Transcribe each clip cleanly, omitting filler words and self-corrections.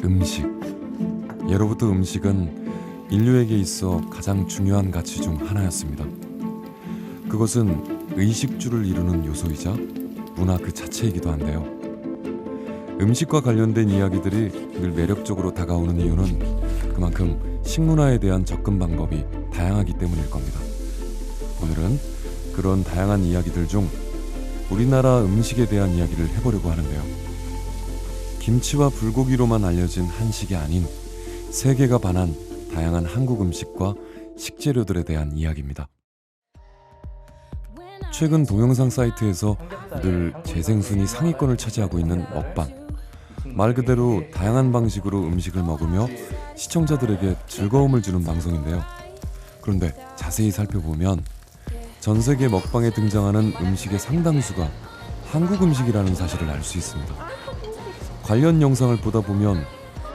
음식. 예로부터 음식은 인류에게 있어 가장 중요한 가치 중 하나였습니다. 그것은 의식주를 이루는 요소이자 문화 그 자체이기도 한데요. 음식과 관련된 이야기들이 늘 매력적으로 다가오는 이유는 그만큼 식문화에 대한 접근 방법이 다양하기 때문일 겁니다. 오늘은 그런 다양한 이야기들 중 우리나라 음식에 대한 이야기를 해보려고 하는데요. 김치와 불고기로만 알려진 한식이 아닌 세계가 반한 다양한 한국 음식과 식재료들에 대한 이야기입니다. 최근 동영상 사이트에서 늘 재생순위 상위권을 차지하고 있는 먹방. 말 그대로 다양한 방식으로 음식을 먹으며 시청자들에게 즐거움을 주는 방송인데요. 그런데 자세히 살펴보면 전 세계 먹방에 등장하는 음식의 상당수가 한국 음식이라는 사실을 알 수 있습니다. 관련 영상을 보다 보면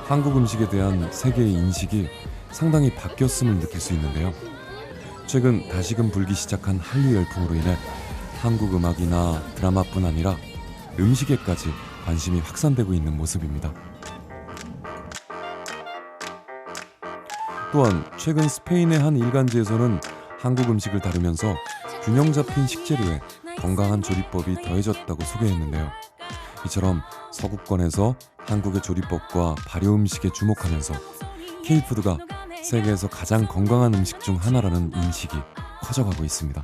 한국 음식에 대한 세계의 인식이 상당히 바뀌었음을 느낄 수 있는데요. 최근 다시금 불기 시작한 한류 열풍으로 인해 한국 음악이나 드라마뿐 아니라 음식에까지 관심이 확산되고 있는 모습입니다. 또한 최근 스페인의 한 일간지에서는 한국 음식을 다루면서 균형 잡힌 식재료에 건강한 조리법이 더해졌다고 소개했는데요. 이처럼 서구권에서 한국의 조리법과 발효 음식에 주목하면서 K푸드가 세계에서 가장 건강한 음식 중 하나라는 인식이 커져가고 있습니다.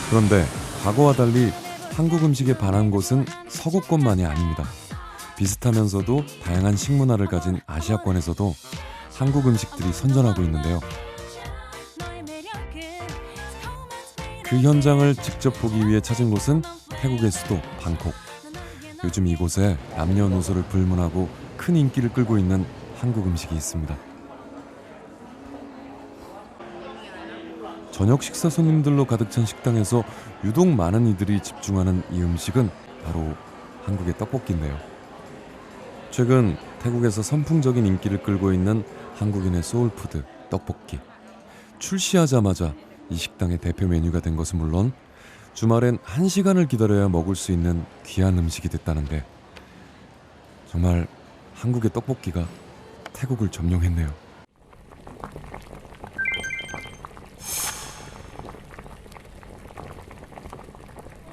그런데 과거와 달리 한국 음식에 반한 곳은 서구권만이 아닙니다. 비슷하면서도 다양한 식문화를 가진 아시아권에서도 한국 음식들이 선전하고 있는데요. 그 현장을 직접 보기 위해 찾은 곳은 태국의 수도 방콕. 요즘 이곳에 남녀노소를 불문하고 큰 인기를 끌고 있는 한국 음식이 있습니다. 저녁 식사 손님들로 가득 찬 식당에서 유독 많은 이들이 집중하는 이 음식은 바로 한국의 떡볶이인데요. 최근 태국에서 선풍적인 인기를 끌고 있는 한국인의 소울푸드 떡볶이. 출시하자마자 이 식당의 대표 메뉴가 된 것은 물론 주말엔 1시간을 기다려야 먹을 수 있는 귀한 음식이 됐다는데 정말 한국의 떡볶이가 태국을 점령했네요.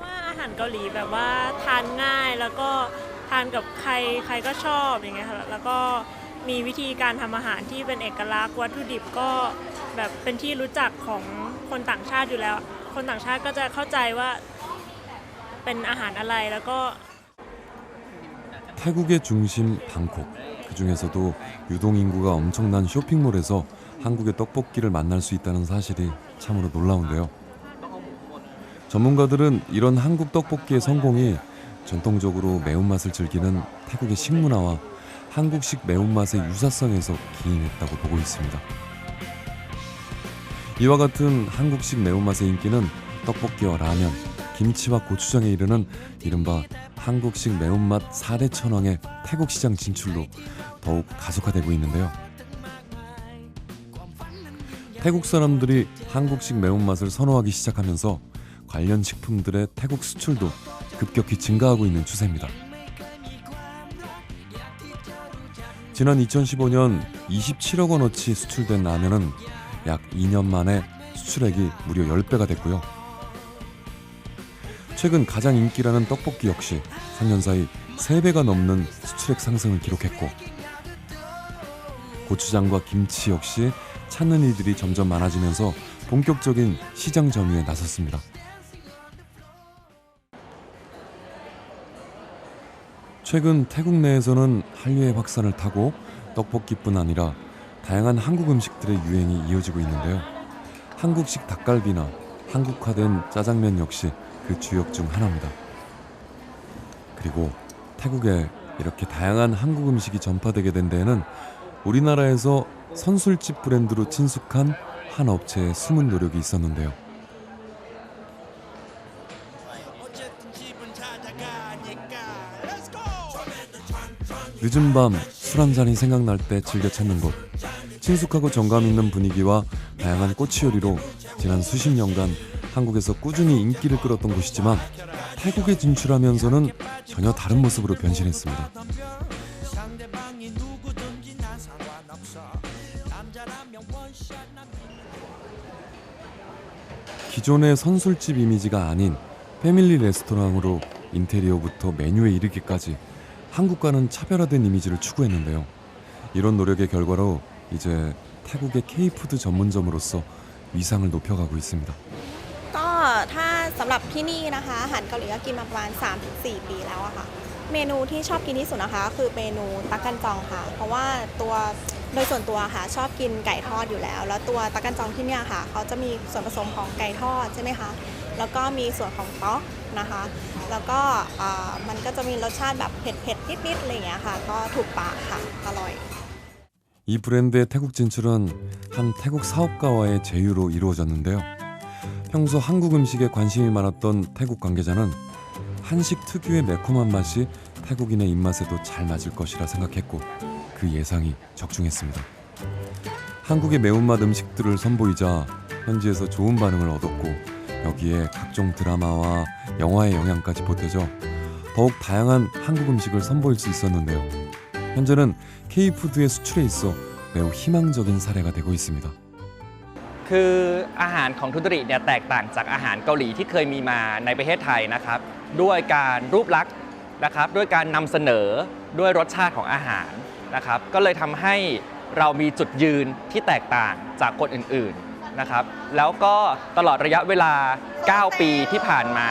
อาหารเกาหลีแบบว่าทานง่ายแล้วก็ทานกับใครใครก็ชอบอย่างเงี้ยค่ะแล้วก็มีวิธีการทำอาหารที่เป็นเอกลักษณ์วัตถุดิบก็แบบเป็นที่รู้จักของคนต่างชาติอยู่แล้วคนต่างชาติก็จะเข้าใจว่าเป็นอาหารอะไรแล้วก็ 태국의 중심 방콕. 그 중에서도 유동 인구가 엄청난 쇼핑몰에서 한국의 떡볶이를 만날 수 있다는 사실이 참으로 놀라운데요. 전문가들은 이런 한국 떡볶이의 성공이 전통적으로 매운맛을 즐기는 태국의 식문화와 한국식 매운맛의 유사성에서 기인했다고 보고 있습니다. 이와 같은 한국식 매운맛의 인기는 떡볶이와 라면, 김치와 고추장에 이르는 이른바 한국식 매운맛 4대 천왕의 태국 시장 진출로 더욱 가속화되고 있는데요. 태국 사람들이 한국식 매운맛을 선호하기 시작하면서 관련 식품들의 태국 수출도 급격히 증가하고 있는 추세입니다. 지난 2015년 27억 원어치 수출된 라면은 약 2년 만에 수출액이 무려 10배가 됐고요. 최근 가장 인기라는 떡볶이 역시 3년 사이 3배가 넘는 수출액 상승을 기록했고 고추장과 김치 역시 찾는 이들이 점점 많아지면서 본격적인 시장 점유에 나섰습니다. 최근 태국 내에서는 한류의 확산을 타고 떡볶이뿐 아니라 다양한 한국 음식들의 유행이 이어지고 있는데요. 한국식 닭갈비나 한국화된 짜장면 역시 그 주역 중 하나입니다. 그리고 태국에 이렇게 다양한 한국 음식이 전파되게 된 데에는 우리나라에서 선술집 브랜드로 친숙한 한 업체의 숨은 노력이 있었는데요. 늦은 밤 술 한 잔이 생각날 때 즐겨 찾는 곳. 친숙하고 정감 있는 분위기와 다양한 꼬치 요리로 지난 수십 년간 한국에서 꾸준히 인기를 끌었던 곳이지만 태국에 진출하면서는 전혀 다른 모습으로 변신했습니다. 기존의 선술집 이미지가 아닌 패밀리 레스토랑으로 인테리어부터 메뉴에 이르기까지 한국과는 차별화된 이미지를 추구했는데요. 이런 노력의 결과로 이제 태국의 K-푸드 전문점으로서 위상을 높여가고 있습니다. ก็ถ้าสำหรับที่นี่นะคะอาหารเกาหลีก็กินมาประมาณ 3-4 ปีแล้วอะค่ะเมนูที่ชอบกินที่สุดนะคะคือเมนูตักกันจองค่ะเพราะว่าตัวโดยส่วนตัวค่ะชอบกินไก่ทอดอยู่แล้วแล้วตัวตักกันจองที่เนี่ยค่ะเขาจะมีส่วนผสมของไก่ทอดใช่ไหมคะแล้วก็มีส่วนของต๊อกนะคะแล้วก็มันก็จะมีรสชาติแบบเผ็ดๆนิดๆอะไรอย่างเงี้ยค่ะก็ถูกปากค่ะอร่อย 이 브랜드의 태국 진출은 한 태국 사업가와의 제휴로 이루어졌는데요. 평소 한국 음식에 관심이 많았던 태국 관계자는 한식 특유의 매콤한 맛이 태국인의 입맛에도 잘 맞을 것이라 생각했고 그 예상이 적중했습니다. 한국의 매운맛 음식들을 선보이자 현지에서 좋은 반응을 얻었고 여기에 각종 드라마와 영화의 영향까지 보태져 더욱 다양한 한국 음식을 선보일 수 있었는데요. 현재는 K-푸드의 수출에 있어 매우 희망적인 사례가 되고 있습니다. คืออาหารของทุดริเนี่ยแตกต่างจากอาหารเกาหลีที่เคยมีมาในประเทศไทยนะครับด้วยการรูปลักษณ์นะครับด้วยการนำเสนอด้วยรสชาติของอาหารนะครับก็เลยทำให้เรามีจุดยืนที่แตกต่างจากคนอื่นๆนะครับแล้วก็ตลอดระยะเวลา 9 ปีที่ผ่านมา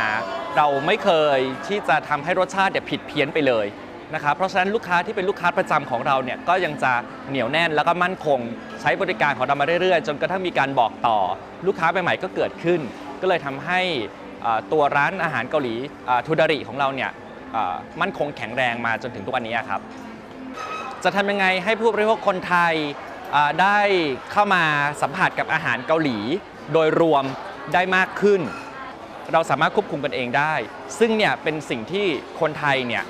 เราไม่เคยที่จะทำให้รสชาติผิดเพี้ยนไปเลยนะครับเพราะฉะนั้นลูกค้าที่เป็นลูกค้าประจำของเราเนี่ยก็ยังจะเหนียวแน่นแล้วก็มั่นคงใช้บริการของเรามาเรื่อยๆจนกระทั่งมีการบอกต่อลูกค้าใหม่ๆก็เกิดขึ้นก็เลยทำให้ตัวร้านอาหารเกาหลีทูดาริของเราเนี่ยมั่นคงแข็งแรงมาจนถึงทุกวันนี้ครับจะทำยังไงให้ผู้บริโภคคนไทยได้เข้ามาสัมผัสกับอาหารเกาหลีโดยรวมได้มากขึ้นเราสามารถควบคุมกันเองได้ซึ่งเนี่ยเป็นสิ่งที่คนไทยเนี่ย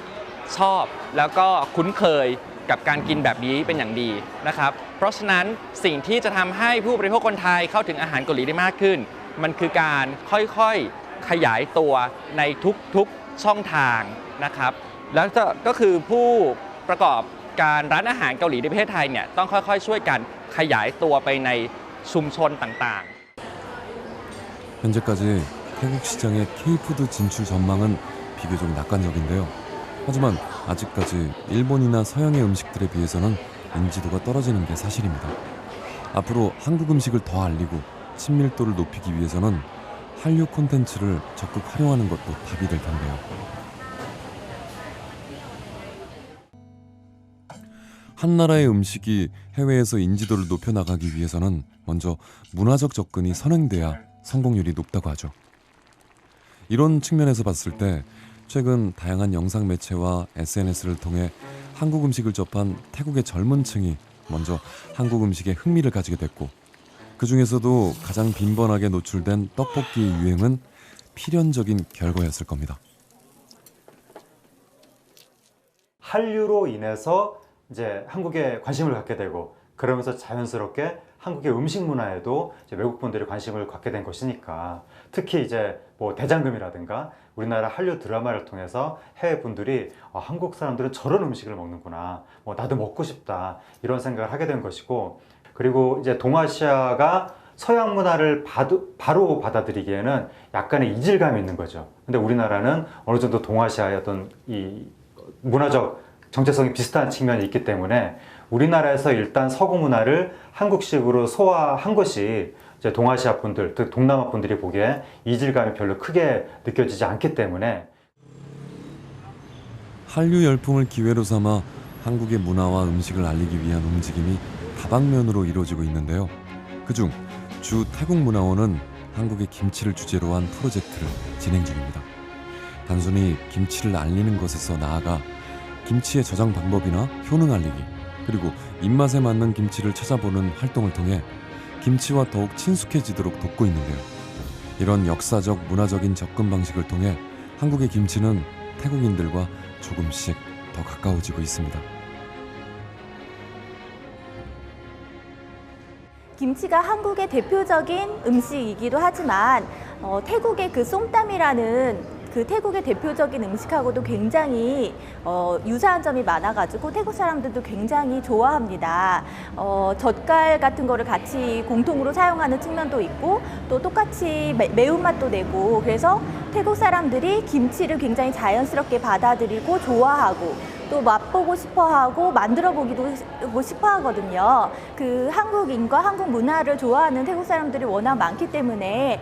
ชอบแล้วก็คุ้นเคยกับการกินแบบนี้เป็นอย่างดีนะครับเพราะฉะนั้นสิ่งที่จะทำให้ผู้บริโภคคนไทยเข้าถึงอาหารเกาหลีได้มากขึ้นมันคือการค่อยๆขยายตัวในทุกๆช่องทางนะครับแล้วก็คือผู้ประกอบการร้านอาหารเกาหลีในประเทศไทยเนี่ยต้องค่อยๆช่วยกันขยายตัวไปในชุมชนต่างๆ 현재까지 태국 시장의 K-푸드 진출 전망은 비교적 낙관적인데요. 하지만 아직까지 일본이나 서양의 음식들에 비해서는 인지도가 떨어지는 게 사실입니다. 앞으로 한국 음식을 더 알리고 친밀도를 높이기 위해서는 한류 콘텐츠를 적극 활용하는 것도 답이 될 텐데요. 한 나라의 음식이 해외에서 인지도를 높여나가기 위해서는 먼저 문화적 접근이 선행돼야 성공률이 높다고 하죠. 이런 측면에서 봤을 때 최근 다양한 영상 매체와 SNS를 통해 한국 음식을 접한 태국의 젊은 층이 먼저 한국 음식에 흥미를 가지게 됐고 그 중에서도 가장 빈번하게 노출된 떡볶이의 유행은 필연적인 결과였을 겁니다. 한류로 인해서 이제 한국에 관심을 갖게 되고 그러면서 자연스럽게 한국의 음식 문화에도 이제 외국 분들이 관심을 갖게 된 것이니까 특히 이제 뭐 대장금이라든가 우리나라 한류 드라마를 통해서 해외 분들이 한국 사람들은 저런 음식을 먹는구나, 뭐 나도 먹고 싶다 이런 생각을 하게 된 것이고 그리고 이제 동아시아가 서양 문화를 바로 받아들이기에는 약간의 이질감이 있는 거죠. 근데 우리나라는 어느 정도 동아시아의 어떤 이 문화적 정체성이 비슷한 측면이 있기 때문에 우리나라에서 일단 서구 문화를 한국식으로 소화한 것이 이제 동아시아 분들, 즉 동남아 분들이 보기에 이질감이 별로 크게 느껴지지 않기 때문에 한류 열풍을 기회로 삼아 한국의 문화와 음식을 알리기 위한 움직임이 다방면으로 이루어지고 있는데요. 그중 주 태국문화원은 한국의 김치를 주제로 한 프로젝트를 진행 중입니다. 단순히 김치를 알리는 것에서 나아가 김치의 저장 방법이나 효능 알리기, 그리고 입맛에 맞는 김치를 찾아보는 활동을 통해 김치와 더욱 친숙해지도록 돕고 있는데요. 이런 역사적, 문화적인 접근 방식을 통해 한국의 김치는 태국인들과 조금씩 더 가까워지고 있습니다. 김치가 한국의 대표적인 음식이기도 하지만 태국의 그 쏨땀이라는 그 태국의 대표적인 음식하고도 굉장히 유사한 점이 많아가지고 태국 사람들도 굉장히 좋아합니다. 젓갈 같은 거를 같이 공통으로 사용하는 측면도 있고 또 똑같이 매운맛도 내고 그래서 태국 사람들이 김치를 굉장히 자연스럽게 받아들이고 좋아하고 또 맛보고 싶어하고 만들어 보기도 싶어 하거든요. 그 한국인과 한국 문화를 좋아하는 태국 사람들이 워낙 많기 때문에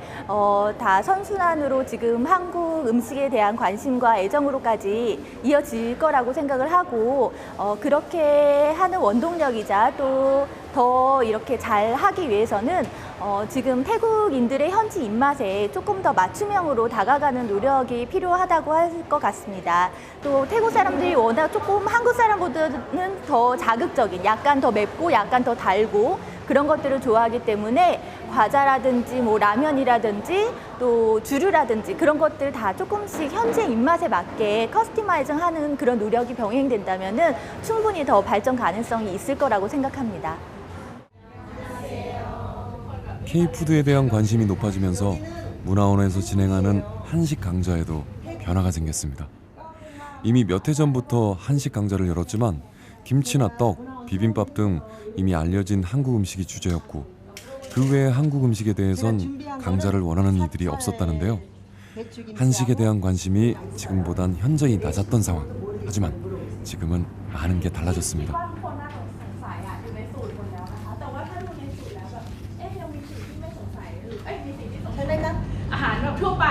다 선순환으로 지금 한국 음식에 대한 관심과 애정으로까지 이어질 거라고 생각을 하고 그렇게 하는 원동력이자 또 더 이렇게 잘 하기 위해서는 지금 태국인들의 현지 입맛에 조금 더 맞춤형으로 다가가는 노력이 필요하다고 할 것 같습니다. 또 태국 사람들이 워낙 조금 한국 사람보다는 더 자극적인, 약간 더 맵고 약간 더 달고 그런 것들을 좋아하기 때문에 과자라든지 뭐 라면이라든지 또 주류라든지 그런 것들 다 조금씩 현재 입맛에 맞게 커스터마이징하는 그런 노력이 병행된다면은 충분히 더 발전 가능성이 있을 거라고 생각합니다. K푸드에 대한 관심이 높아지면서 문화원에서 진행하는 한식 강좌에도 변화가 생겼습니다. 이미 몇 해 전부터 한식 강좌를 열었지만 김치나 떡, 비빔밥 등 이미 알려진 한국 음식이 주제였고 그 외의 한국 음식에 대해선 강좌를 원하는 이들이 없었다는데요. 한식에 대한 관심이 지금보단 현저히 낮았던 상황. 하지만 지금은 많은 게 달라졌습니다.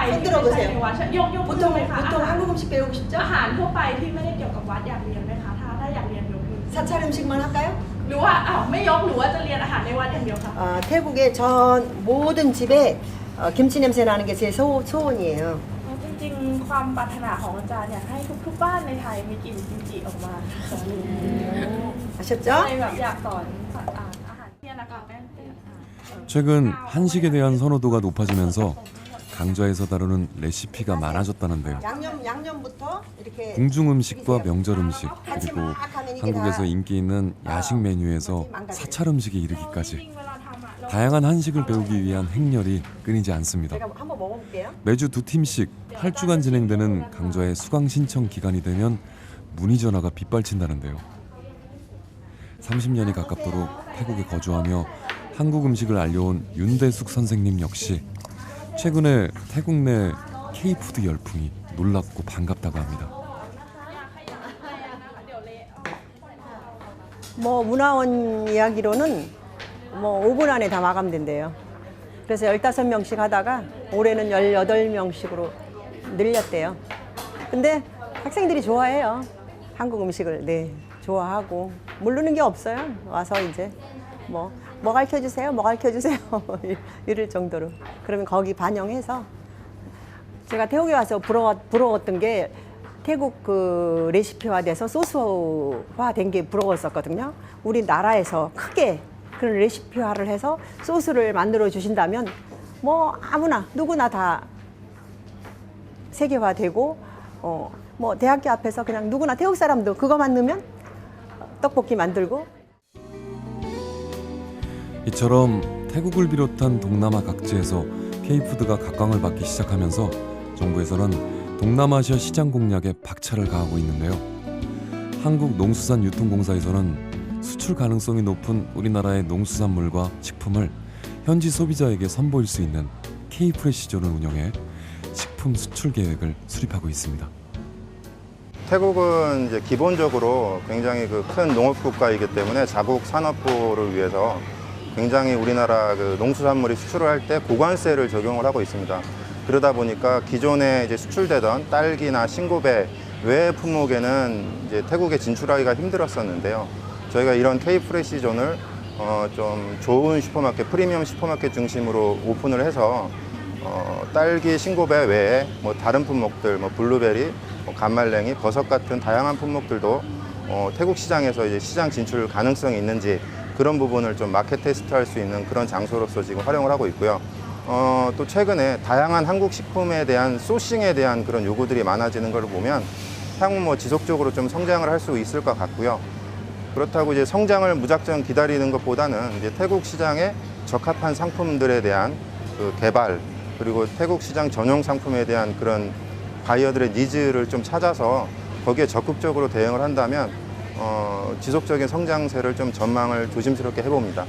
손들어 보세요. 보통 한국 음식 배우고 싶죠? อาหารทั่วไปที่ไม่ได้เกี่ยวกับวัดอยากเรียนไหมคะถ้าอยากเรียนยกมือ 사찰 음식만 할까요? หรือว่าไม่ยกหรือว่าจะเรียนอาหารในวัดอย่างเดียวคะ 태국의 전 모든 집에 김치 냄새 나는 게 제 소원이에요. จริงๆความปรารถนาของอาจารย์อยากให้ทุกๆบ้านในไทยมีกลิ่นกิมจิออกมา 아셨죠? เลยแบบอยากสอนอาหารเที่ยงนะคะ 최근 한식에 대한 선호도가 높아지면서 강좌에서 다루는 레시피가 많아졌다는데요. 양념부터 이렇게 궁중 음식과 명절 음식 그리고 한국에서 인기 있는 야식 메뉴에서 사찰 음식에 이르기까지 다양한 한식을 배우기 위한 행렬이 끊이지 않습니다. 제가 한번 먹어볼게요. 매주 2팀씩 8주간 진행되는 강좌의 수강 신청 기간이 되면 문의 전화가 빗발친다는데요. 30년이 가깝도록 태국에 거주하며 한국 음식을 알려온 윤대숙 선생님 역시 최근에 태국 내 K푸드 열풍이 놀랍고 반갑다고 합니다. 문화원 이야기로는 5분 안에 다 마감된대요. 그래서 15명씩 하다가 올해는 18명씩으로 늘렸대요. 근데 학생들이 좋아해요. 한국 음식을 좋아하고 모르는 게 없어요. 와서 이제 뭐 가르쳐주세요, 뭐 가르쳐주세요 이럴 정도로. 그러면 거기 반영해서 제가 태국에 와서 부러웠던 게 태국 그 레시피화돼서 소스화된 게 부러웠었거든요. 우리나라에서 크게 그런 레시피화를 해서 소스를 만들어 주신다면 아무나 누구나 다 세계화되고 대학교 앞에서 그냥 누구나 태국 사람도 그거만 넣으면 떡볶이 만들고. 이처럼 태국을 비롯한 동남아 각지에서 K푸드가 각광을 받기 시작하면서 정부에서는 동남아시아 시장 공략에 박차를 가하고 있는데요. 한국농수산유통공사에서는 수출 가능성이 높은 우리나라의 농수산물과 식품을 현지 소비자에게 선보일 수 있는 K프레시존을 운영해 식품 수출 계획을 수립하고 있습니다. 태국은 이제 기본적으로 굉장히 큰 농업 국가이기 때문에 자국 산업부를 위해서 굉장히 우리나라 농수산물이 수출을 할 때 고관세를 적용을 하고 있습니다. 그러다 보니까 기존에 이제 수출되던 딸기나 싱고베 외의 품목에는 이제 태국에 진출하기가 힘들었었는데요. 저희가 이런 K프레시존을 좀 좋은 슈퍼마켓, 프리미엄 슈퍼마켓 중심으로 오픈을 해서 딸기, 싱고베 외에 다른 품목들, 블루베리, 감말랭이, 버섯 같은 다양한 품목들도 태국 시장에서 이제 시장 진출 가능성이 있는지 그런 부분을 좀 마켓 테스트할 수 있는 그런 장소로서 지금 활용을 하고 있고요. 또 최근에 다양한 한국 식품에 대한 소싱에 대한 그런 요구들이 많아지는 걸 보면 향후 지속적으로 좀 성장을 할 수 있을 것 같고요. 그렇다고 이제 성장을 무작정 기다리는 것보다는 이제 태국 시장에 적합한 상품들에 대한 개발 그리고 태국 시장 전용 상품에 대한 그런 바이어들의 니즈를 좀 찾아서 거기에 적극적으로 대응을 한다면 지속적인 성장세를 좀 전망을 조심스럽게 해봅니다.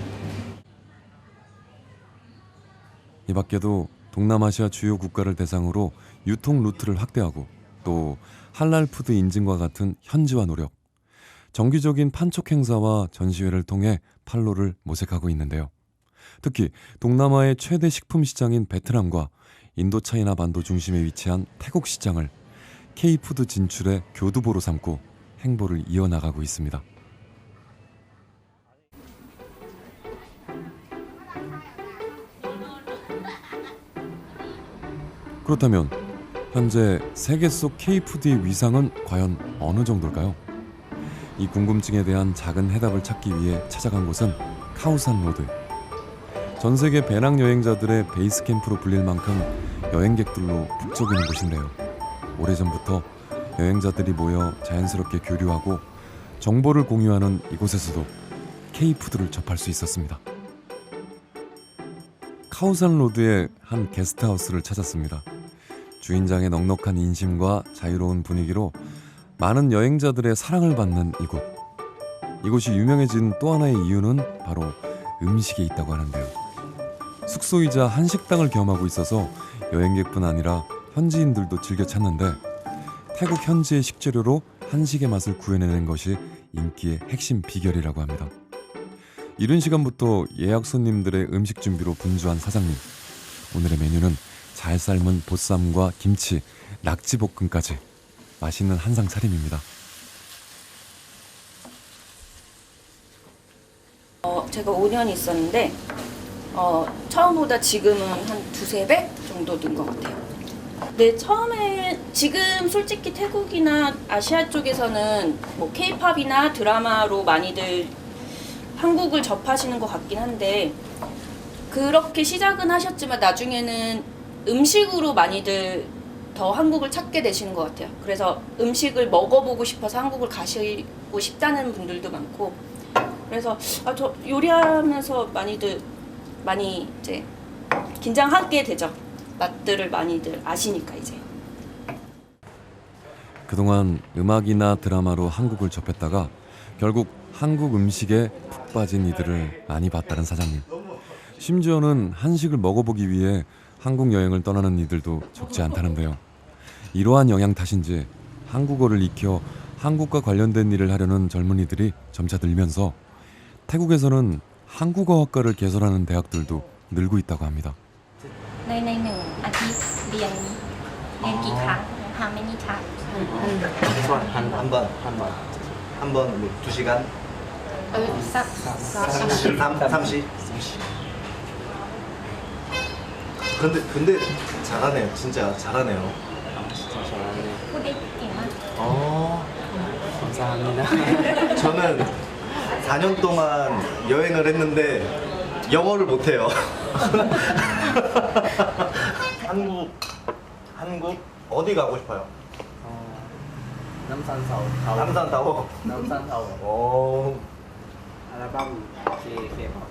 이 밖에도 동남아시아 주요 국가를 대상으로 유통 루트를 확대하고 또 할랄 푸드 인증과 같은 현지화 노력, 정기적인 판촉 행사와 전시회를 통해 판로를 모색하고 있는데요. 특히 동남아의 최대 식품 시장인 베트남과 인도차이나 반도 중심에 위치한 태국 시장을 K푸드 진출의 교두보로 삼고 행보를 이어나가고 있습니다. 그렇다면 현재 세계 속 K푸드의 위상은 과연 어느 정도일까요? 이 궁금증에 대한 작은 해답을 찾기 위해 찾아간 곳은 카오산 로드. 전 세계 배낭 여행자들의 베이스 캠프로 불릴 만큼 여행객들로 북적이는 곳인데요. 오래전부터 여행자들이 모여 자연스럽게 교류하고 정보를 공유하는 이곳에서도 K푸드를 접할 수 있었습니다. 카오산 로드의 한 게스트하우스를 찾았습니다. 주인장의 넉넉한 인심과 자유로운 분위기로 많은 여행자들의 사랑을 받는 이곳. 이곳이 유명해진 또 하나의 이유는 바로 음식에 있다고 하는데요. 숙소이자 한식당을 겸하고 있어서 여행객뿐 아니라 현지인들도 즐겨 찾는데 태국 현지의 식재료로 한식의 맛을 구해내는 것이 인기의 핵심 비결이라고 합니다. 이른 시간부터 예약 손님들의 음식 준비로 분주한 사장님. 오늘의 메뉴는 잘 삶은 보쌈과 김치, 낙지볶음까지 맛있는 한상 차림입니다. 제가 5년 있었는데 처음보다 지금은 한 두세 배 정도 는 것 같아요. 네, 처음에 지금 솔직히 태국이나 아시아 쪽에서는 뭐 K-팝이나 드라마로 많이들 한국을 접하시는 것 같긴 한데 그렇게 시작은 하셨지만 나중에는 음식으로 많이들 더 한국을 찾게 되시는 것 같아요. 그래서 음식을 먹어보고 싶어서 한국을 가시고 싶다는 분들도 많고 그래서 저 요리하면서 많이 이제 긴장하게 되죠. 맛들을 많이들 아시니까 이제. 그동안 음악이나 드라마로 한국을 접했다가 결국 한국 음식에 푹 빠진 이들을 많이 봤다는 사장님. 심지어는 한식을 먹어보기 위해 한국 여행을 떠나는 이들도 적지 않다는데요. 이러한 영향 탓인지 한국어를 익혀 한국과 관련된 일을 하려는 젊은이들이 점차 늘면서 태국에서는 한국어학과를 개설하는 대학들도 늘고 있다고 합니다. ใน1อาทิตย์เรียนกี่ครั้ง How many times? 한 번, 2시간? 30? 근데 잘하네요. 진짜 잘하네요.พูดได้เก่งมาก 감사합니다. 저는 4년 동안 여행을 했는데 영어를 못해요. 한국 어디 가고 싶어요? 남산타워. 오. 알바무 K-pop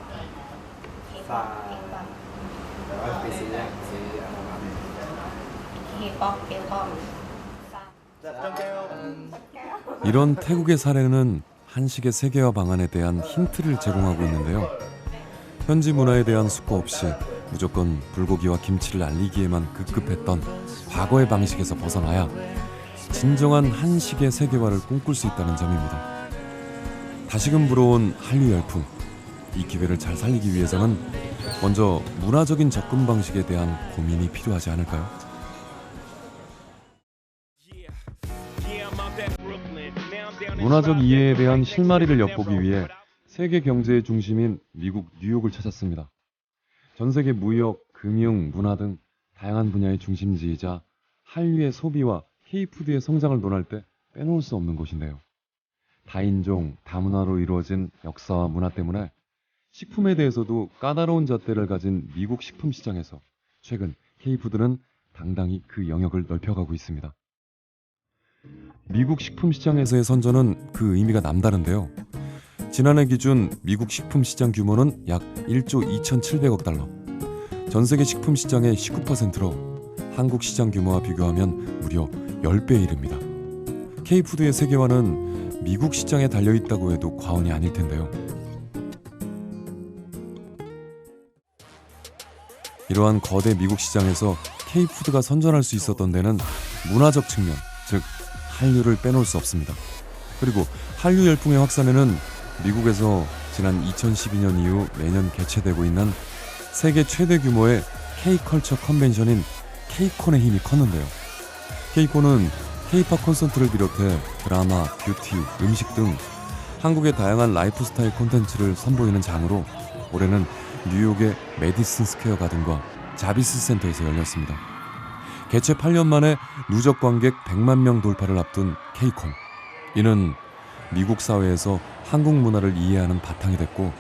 ไปซื้ออัลบั้ม K-pop 앨범 이런 태국의 사례는 한식의 세계화 방안에 대한 힌트를 제공하고 있는데요. 현지 문화에 대한 숙고 없이 무조건 불고기와 김치를 알리기에만 급급했던 과거의 방식에서 벗어나야 진정한 한식의 세계화를 꿈꿀 수 있다는 점입니다. 다시금 불어온 한류 열풍. 이 기회를 잘 살리기 위해서는 먼저 문화적인 접근 방식에 대한 고민이 필요하지 않을까요? 문화적 이해에 대한 실마리를 엿보기 위해 세계 경제의 중심인 미국 뉴욕을 찾았습니다. 전 세계 무역, 금융, 문화 등 다양한 분야의 중심지이자 한류의 소비와 K푸드의 성장을 논할 때 빼놓을 수 없는 곳인데요. 다인종, 다문화로 이루어진 역사와 문화 때문에 식품에 대해서도 까다로운 잣대를 가진 미국 식품 시장에서 최근 K푸드는 당당히 그 영역을 넓혀가고 있습니다. 미국 식품 시장에서의 선전은 그 의미가 남다른데요. 지난해 기준 미국 식품 시장 규모는 약 1조 2,700억 달러. 전 세계 식품 시장의 19%로 한국 시장 규모와 비교하면 무려 10배에 이릅니다. K푸드의 세계화는 미국 시장에 달려있다고 해도 과언이 아닐 텐데요. 이러한 거대 미국 시장에서 K푸드가 선전할 수 있었던 데는 문화적 측면, 즉 한류를 빼놓을 수 없습니다. 그리고 한류 열풍의 확산에는 미국에서 지난 2012년 이후 매년 개최되고 있는 세계 최대 규모의 K컬처 컨벤션인 K콘의 힘이 컸는데요. K콘은 K팝 콘서트를 비롯해 드라마, 뷰티, 음식 등 한국의 다양한 라이프 스타일 콘텐츠를 선보이는 장으로 올해는 뉴욕의 메디슨 스퀘어 가든과 자비스 센터에서 열렸습니다. 개최 8년 만에 누적 관객 100만 명 돌파를 앞둔 K콘. 이는 미국 사회에서 한국 문화를 이해하는 바탕이 됐고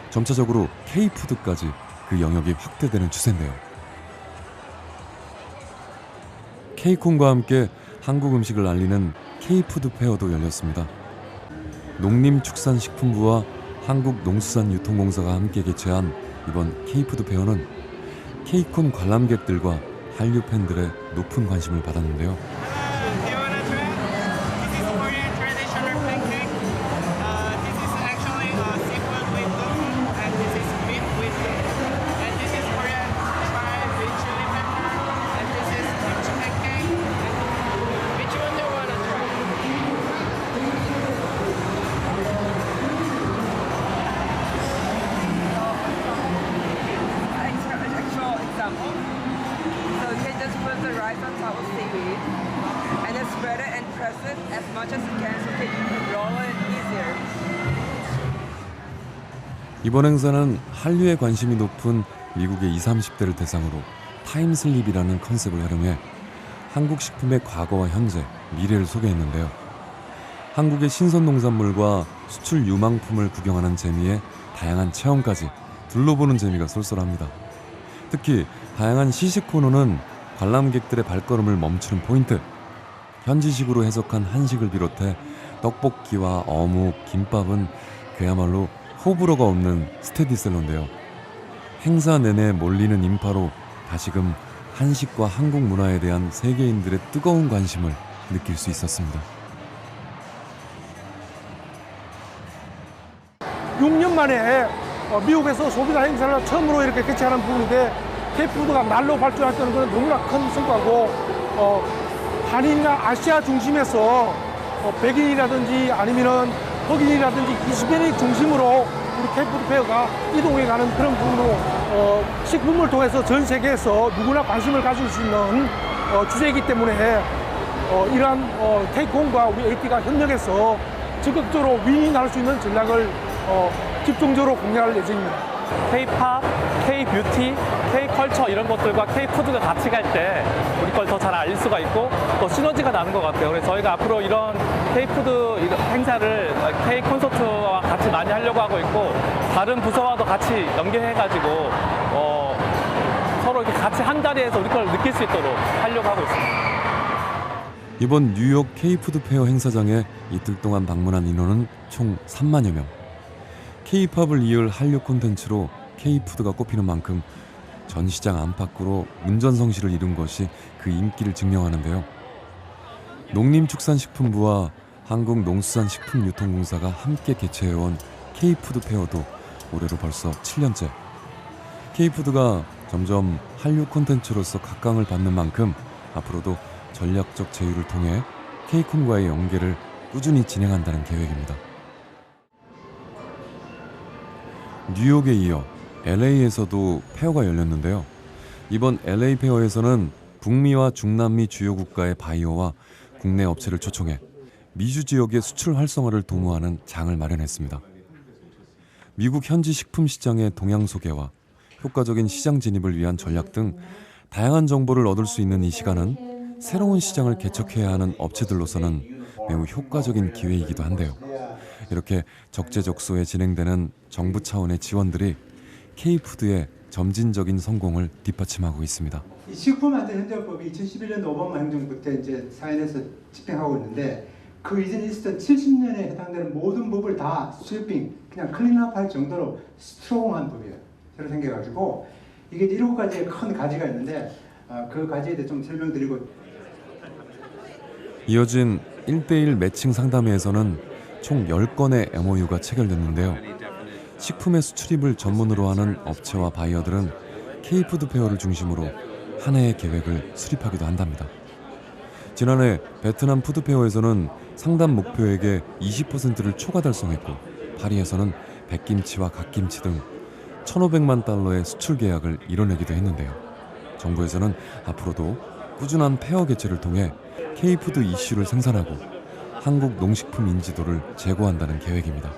점차적으로 K푸드까지 그 영역이 확대되는 추세인데요. K콘과 함께 한국 음식을 알리는 K푸드 페어도 열렸습니다. 농림축산식품부와 한국농수산유통공사가 함께 개최한 이번 K푸드 페어는 K콘 관람객들과 한류 팬들의 높은 관심을 받았는데요. 이번 행사는 한류에 관심이 높은 미국의 20, 30대를 대상으로 타임슬립이라는 컨셉을 활용해 한국 식품의 과거와 현재, 미래를 소개했는데요. 한국의 신선 농산물과 수출 유망품을 구경하는 재미에 다양한 체험까지 둘러보는 재미가 쏠쏠합니다. 특히 다양한 시식 코너는 관람객들의 발걸음을 멈추는 포인트. 현지식으로 해석한 한식을 비롯해 떡볶이와 어묵, 김밥은 그야말로 호불호가 없는 스테디셀러인데요. 행사 내내 몰리는 인파로 다시금 한식과 한국 문화에 대한 세계인들의 뜨거운 관심을 느낄 수 있었습니다. 6년 만에 미국에서 소비자 행사를 처음으로 이렇게 개최하는 부분인데 K푸드가 날로 발전했다는 것은 너무나 큰 성과고 한인이나 아시아 중심에서 백인이라든지 아니면은 흑인이라든지 히스패닉 중심으로 우리 K푸드 페어가 이동해 가는 그런 부분으로 식품을 통해서 전 세계에서 누구나 관심을 가질 수 있는 주제이기 때문에 이러한 K콘과 우리 AT가 협력해서 적극적으로 윈윈할 수 있는 전략을 집중적으로 공략할 예정입니다. K-팝, K-뷰티, K-컬처 이런 것들과 K-푸드가 같이 갈 때 우리 걸 더 잘 알릴 수가 있고 또 시너지가 나는 것 같아요. 그래서 저희가 앞으로 이런 K-푸드 행사를 K-콘서트와 같이 많이 하려고 하고 있고 다른 부서와도 같이 연계해가지고 서로 이렇게 같이 한 자리에서 우리 걸 느낄 수 있도록 하려고 하고 있습니다. 이번 뉴욕 K푸드 페어 행사장에 이틀 동안 방문한 인원은 총 3만여 명. K-팝을 이을 한류 콘텐츠로 K푸드가 꼽히는 만큼 전 시장 안팎으로 문전성시를 이룬 것이 그 인기를 증명하는데요. 농림축산식품부와 한국농수산식품유통공사가 함께 개최해온 K푸드 페어도 올해로 벌써 7년째. K푸드가 점점 한류 콘텐츠로서 각광을 받는 만큼 앞으로도 전략적 제휴를 통해 K콘과의 연계를 꾸준히 진행한다는 계획입니다. 뉴욕에 이어 LA에서도 페어가 열렸는데요. 이번 LA 페어에서는 북미와 중남미 주요 국가의 바이어와 국내 업체를 초청해 미주 지역의 수출 활성화를 도모하는 장을 마련했습니다. 미국 현지 식품 시장의 동향 소개와 효과적인 시장 진입을 위한 전략 등 다양한 정보를 얻을 수 있는 이 시간은 새로운 시장을 개척해야 하는 업체들로서는 매우 효과적인 기회이기도 한데요. 이렇게 적재적소에 진행되는 정부 차원의 지원들이 K푸드의 점진적인 성공을 뒷받침하고 있습니다. 식품안전행정법이 2011년 오바마 행정부 때 이제 사인해서 집행하고 있는데 그 이전에 있었던 70년에 해당되는 모든 법을 다 스위핑, 그냥 클린업할 정도로 스트롱한 법이에요. 저로 생겨가지고 이게 7가지의 큰 가지가 있는데 그 가지에 대해 좀 설명드리고 이어진 1대1 매칭 상담회에서는 총 10건의 MOU가 체결됐는데요. 식품의 수출입을 전문으로 하는 업체와 바이어들은 K푸드 페어를 중심으로 한 해의 계획을 수립하기도 한답니다. 지난해 베트남 푸드페어에서는 상담 목표액의 20%를 초과 달성했고 파리에서는 백김치와 갓김치 등 1,500만 달러의 수출 계약을 이뤄내기도 했는데요. 정부에서는 앞으로도 꾸준한 페어 개최를 통해 K푸드 이슈를 생산하고 한국 농식품 인지도를 제고한다는 계획입니다.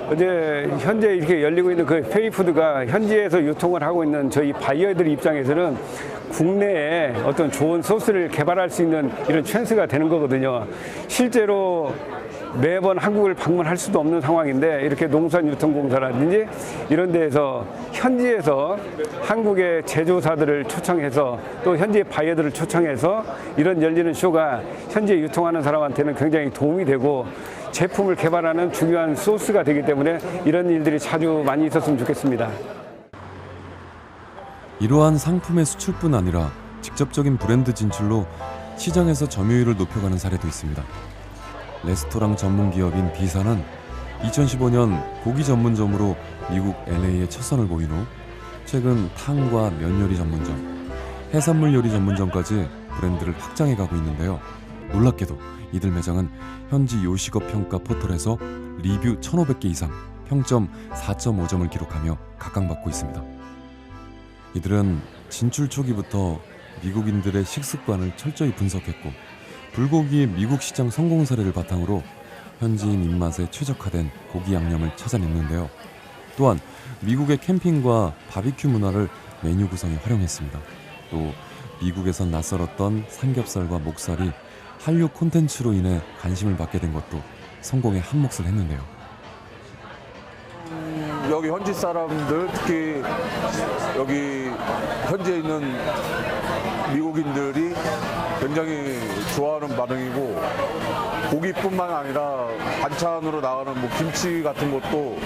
어제 현재 이렇게 열리고 있는 그 K푸드가 현지에서 유통을 하고 있는 저희 바이어들 입장에서는 국내에 어떤 좋은 소스를 개발할 수 있는 이런 찬스가 되는 거거든요. 실제로 매번 한국을 방문할 수도 없는 상황인데 이렇게 농산유통공사라든지 이런 데에서 현지에서 한국의 제조사들을 초청해서 또 현지의 바이어들을 초청해서 이런 열리는 쇼가 현지에 유통하는 사람한테는 굉장히 도움이 되고 제품을 개발하는 중요한 소스가 되기 때문에 이런 일들이 자주 많이 있었으면 좋겠습니다. 이러한 상품의 수출뿐 아니라 직접적인 브랜드 진출로 시장에서 점유율을 높여가는 사례도 있습니다. 레스토랑 전문 기업인 비사는 2015년 고기 전문점으로 미국 LA에 첫 선을 보인 후 최근 탕과 면 요리 전문점, 해산물 요리 전문점까지 브랜드를 확장해가고 있는데요. 놀랍게도 이들 매장은 현지 요식업 평가 포털에서 리뷰 1,500개 이상, 평점 4.5점을 기록하며 각광받고 있습니다. 이들은 진출 초기부터 미국인들의 식습관을 철저히 분석했고 불고기의 미국 시장 성공 사례를 바탕으로 현지인 입맛에 최적화된 고기 양념을 찾아냈는데요. 또한 미국의 캠핑과 바비큐 문화를 메뉴 구성에 활용했습니다. 또 미국에선 낯설었던 삼겹살과 목살이 한류 콘텐츠로 인해 관심을 받게 된 것도 성공에 한몫을 했는데요. 여기 현지 사람들, 특히 여기 현지에 있는 미국인들이 굉장히 좋아하는 반응이고 고기뿐만 아니라 반찬으로 나가는 뭐 김치 같은 것도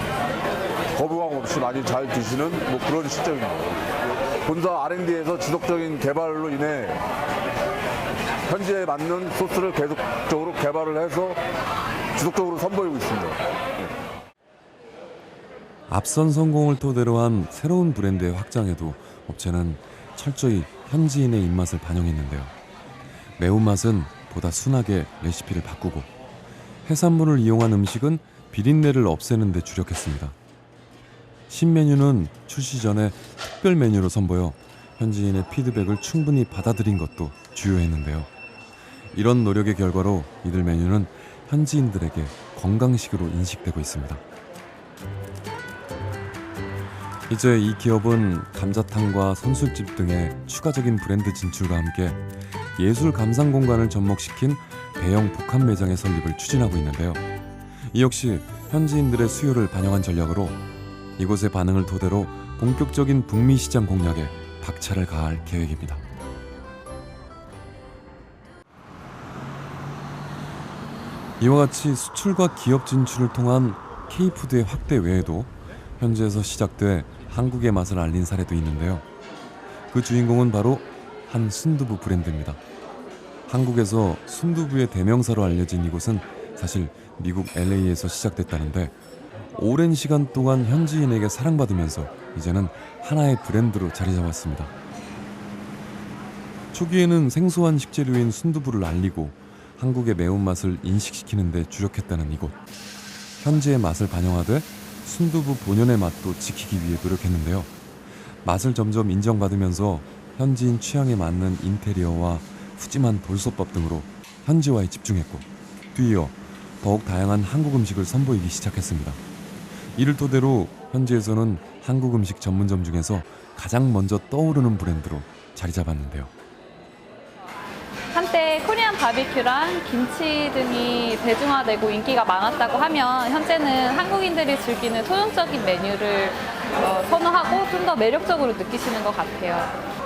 거부감 없이 많이 잘 드시는 뭐 그런 시점입니다. 본사 R&D에서 지속적인 개발로 인해 현지에 맞는 소스를 계속적으로 개발을 해서 지속적으로 선보이고 있습니다. 앞선 성공을 토대로 한 새로운 브랜드의 확장에도 업체는 철저히 현지인의 입맛을 반영했는데요. 매운맛은 보다 순하게 레시피를 바꾸고 해산물을 이용한 음식은 비린내를 없애는 데 주력했습니다. 신메뉴는 출시 전에 특별 메뉴로 선보여 현지인의 피드백을 충분히 받아들인 것도 주요했는데요. 이런 노력의 결과로 이들 메뉴는 현지인들에게 건강식으로 인식되고 있습니다. 이제 이 기업은 감자탕과 선술집 등의 추가적인 브랜드 진출과 함께 예술 감상 공간을 접목시킨 대형 복합 매장의 설립을 추진하고 있는데요. 이 역시 현지인들의 수요를 반영한 전략으로 이곳의 반응을 토대로 본격적인 북미 시장 공략에 박차를 가할 계획입니다. 이와 같이 수출과 기업 진출을 통한 K푸드의 확대 외에도 현지에서 시작돼 한국의 맛을 알린 사례도 있는데요. 그 주인공은 바로 한 순두부 브랜드입니다. 한국에서 순두부의 대명사로 알려진 이곳은 사실 미국 LA에서 시작됐다는데 오랜 시간 동안 현지인에게 사랑받으면서 이제는 하나의 브랜드로 자리 잡았습니다. 초기에는 생소한 식재료인 순두부를 알리고 한국의 매운맛을 인식시키는 데 주력했다는 이곳. 현지의 맛을 반영하되 순두부 본연의 맛도 지키기 위해 노력했는데요. 맛을 점점 인정받으면서 현지인 취향에 맞는 인테리어와 푸짐한 돌솥밥 등으로 현지화에 집중했고 뒤이어 더욱 다양한 한국 음식을 선보이기 시작했습니다. 이를 토대로 현지에서는 한국 음식 전문점 중에서 가장 먼저 떠오르는 브랜드로 자리 잡았는데요. 한때 코리안 바비큐랑 김치 등이 대중화되고 인기가 많았다고 하면 현재는 한국인들이 즐기는 소형적인 메뉴를 선호하고 좀 더 매력적으로 느끼시는 것 같아요.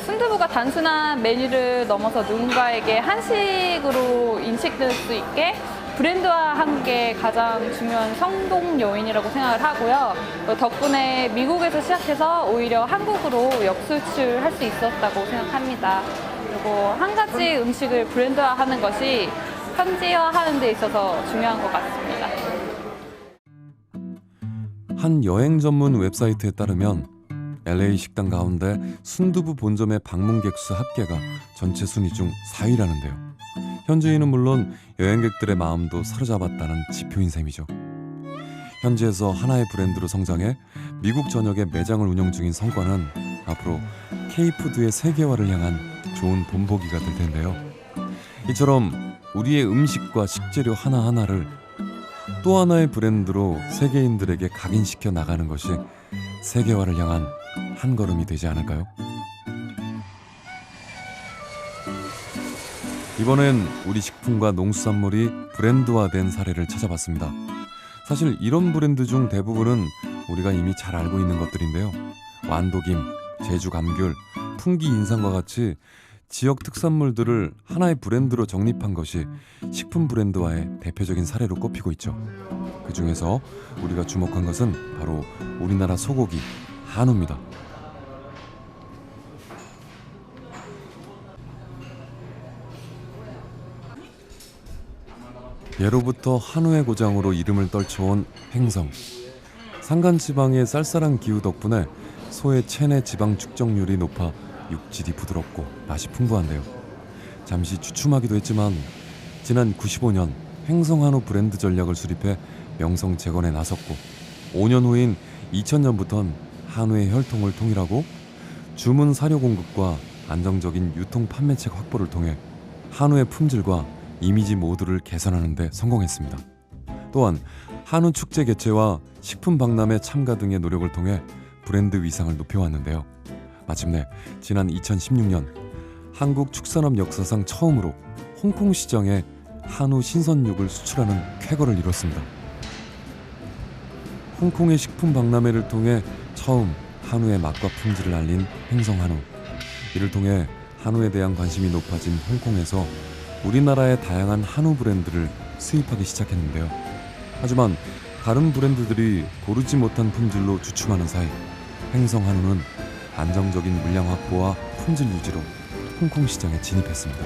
순두부가 단순한 메뉴를 넘어서 누군가에게 한식으로 인식될 수 있게 브랜드화한 게 가장 중요한 성공 요인이라고 생각을 하고요. 덕분에 미국에서 시작해서 오히려 한국으로 역수출할 수 있었다고 생각합니다. 그리고 한 가지 음식을 브랜드화하는 것이 현지화하는 데 있어서 중요한 것 같습니다. 한 여행 전문 웹사이트에 따르면 LA 식당 가운데 순두부 본점의 방문객 수 합계가 전체 순위 중 4위라는데요. 현지인은 물론 여행객들의 마음도 사로잡았다는 지표인 셈이죠. 현지에서 하나의 브랜드로 성장해 미국 전역에 매장을 운영 중인 성과는 앞으로 K푸드의 세계화를 향한 좋은 본보기가 될 텐데요. 이처럼 우리의 음식과 식재료 하나하나를 또 하나의 브랜드로 세계인들에게 각인시켜 나가는 것이 세계화를 향한 한 걸음이 되지 않을까요? 이번엔 우리 식품과 농수산물이 브랜드화된 사례를 찾아봤습니다. 사실 이런 브랜드 중 대부분은 우리가 이미 잘 알고 있는 것들인데요. 완도김, 제주 감귤, 풍기 인삼과 같이 지역 특산물들을 하나의 브랜드로 정립한 것이 식품 브랜드화의 대표적인 사례로 꼽히고 있죠. 그 중에서 우리가 주목한 것은 바로 우리나라 소고기, 한우입니다. 예로부터 한우의 고장으로 이름을 떨쳐온 횡성. 산간지방의 쌀쌀한 기후 덕분에 소의 체내 지방 축적률이 높아 육질이 부드럽고 맛이 풍부한데요. 잠시 주춤하기도 했지만 지난 95년 횡성한우 브랜드 전략을 수립해 명성 재건에 나섰고 5년 후인 2000년부터는 한우의 혈통을 통일하고 주문 사료 공급과 안정적인 유통 판매책 확보를 통해 한우의 품질과 이미지 모두를 개선하는 데 성공했습니다. 또한 한우 축제 개최와 식품 박람회 참가 등의 노력을 통해 브랜드 위상을 높여왔는데요. 마침내 지난 2016년 한국 축산업 역사상 처음으로 홍콩 시장에 한우 신선육을 수출하는 쾌거를 이뤘습니다. 홍콩의 식품 박람회를 통해 처음 한우의 맛과 품질을 알린 횡성한우. 이를 통해 한우에 대한 관심이 높아진 홍콩에서 우리나라의 다양한 한우 브랜드를 수입하기 시작했는데요. 하지만 다른 브랜드들이 고르지 못한 품질로 주춤하는 사이 횡성한우는 안정적인 물량 확보와 품질 유지로 홍콩 시장에 진입했습니다.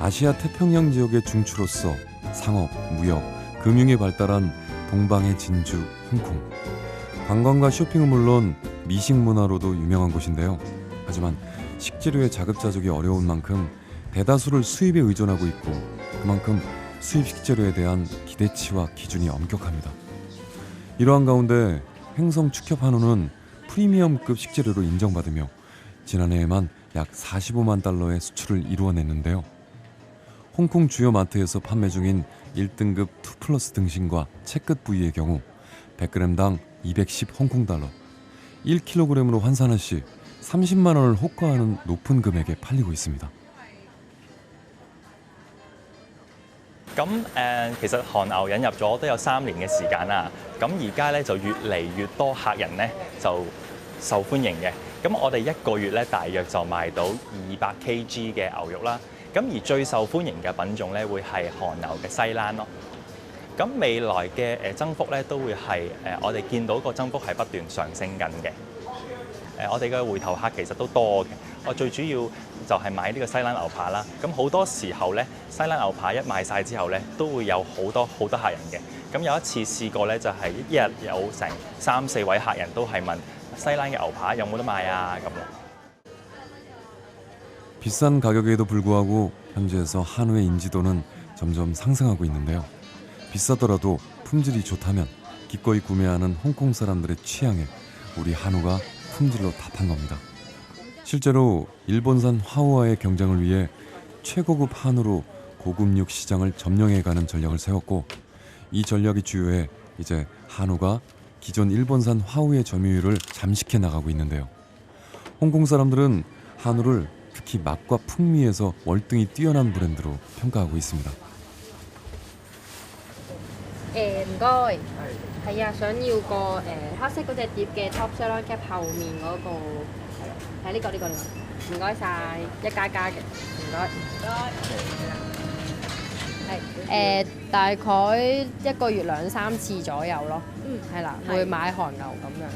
아시아 태평양 지역의 중추로서 상업, 무역, 금융이 발달한 동방의 진주, 홍콩. 관광과 쇼핑은 물론 미식 문화로도 유명한 곳인데요. 하지만 식재료의 자급자족이 어려운 만큼 대다수를 수입에 의존하고 있고 그만큼 수입 식재료에 대한 기대치와 기준이 엄격합니다. 이러한 가운데 횡성 축협 한우는 프리미엄급 식재료로 인정받으며 지난해에만 약 45만 달러의 수출을 이루어냈는데요. 홍콩 주요 마트에서 판매 중인 1등급 2플러스 등심과 채끝 부위의 경우 100g당 210 홍콩 달러, 1kg으로 환산할 시 30만 원을 호가하는 높은 금액에 팔리고 있습니다. 其實韓牛引入咗都有3年嘅時間啦，咁而家咧就越嚟越多客人咧就受歡迎嘅，咁我哋1個月咧大約就賣到200 kg 嘅牛肉啦，咁而最受歡迎嘅品種咧會係韓牛嘅西冷咯。咁未來嘅增幅咧都會係我哋見到個增幅係不斷上升緊嘅。我哋嘅回頭客其實都多嘅，我最主要就係買呢個西冷牛扒啦。咁好多時候咧，西冷牛扒一賣晒之後咧，都會有好多客人嘅。咁有一次試過咧，就係一日有成3、4位客人都係問西冷嘅牛扒有冇得賣啊咁咯。 비싼 가격에도 불구하고 현지에서 한우의 인지도는 점점 상승하고 있는데요. 비싸더라도 품질이 좋다면 기꺼이 구매하는 홍콩 사람들의 취향에 우리 한우가 품질로 답한 겁니다. 실제로 일본산 화우와의 경쟁을 위해 최고급 한우로 고급육 시장을 점령해가는 전략을 세웠고 이 전략이 주요해 이제 한우가 기존 일본산 화우의 점유율을 잠식해 나가고 있는데요. 홍콩 사람들은 한우를 특히 맛과 풍미에서 월등히 뛰어난 브랜드로 평가하고 있습니다. 唔該。係啊，想要個黑色嗰隻碟嘅 top salon cap 後面嗰個係呢個。唔該晒，一加嘅，唔該。係大概一個月2-3次左右咯。係啦，會買韓牛咁樣。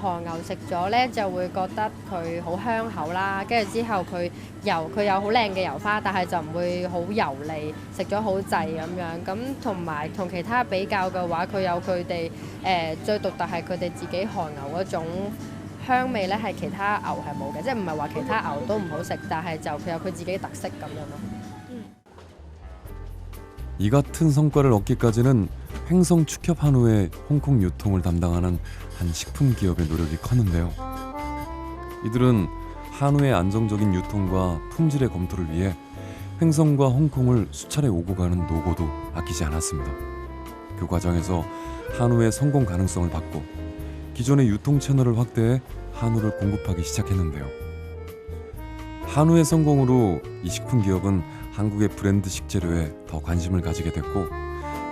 韓牛食咗咧就會覺得佢好香口啦，跟住之後佢有好靚嘅油花，但係就唔會好油膩，食咗好滯咁樣。咁同埋同其他比較嘅話，佢有佢哋最獨特係佢哋自己韓牛嗰種香味咧，係其他牛係冇嘅，即係唔係話其他牛都唔好食，但係就佢有佢自己特色咁樣咯。이 같은 성과를 얻기까지는 횡성 축협 한우의 홍콩 유통을 담당하는 한 식품 기업의 노력이 컸는데요. 이들은 한우의 안정적인 유통과 품질의 검토를 위해 횡성과 홍콩을 수차례 오고 가는 노고도 아끼지 않았습니다. 그 과정에서 한우의 성공 가능성을 봤고 기존의 유통 채널을 확대해 한우를 공급하기 시작했는데요. 한우의 성공으로 이 식품 기업은 한국의 브랜드 식재료에 더 관심을 가지게 됐고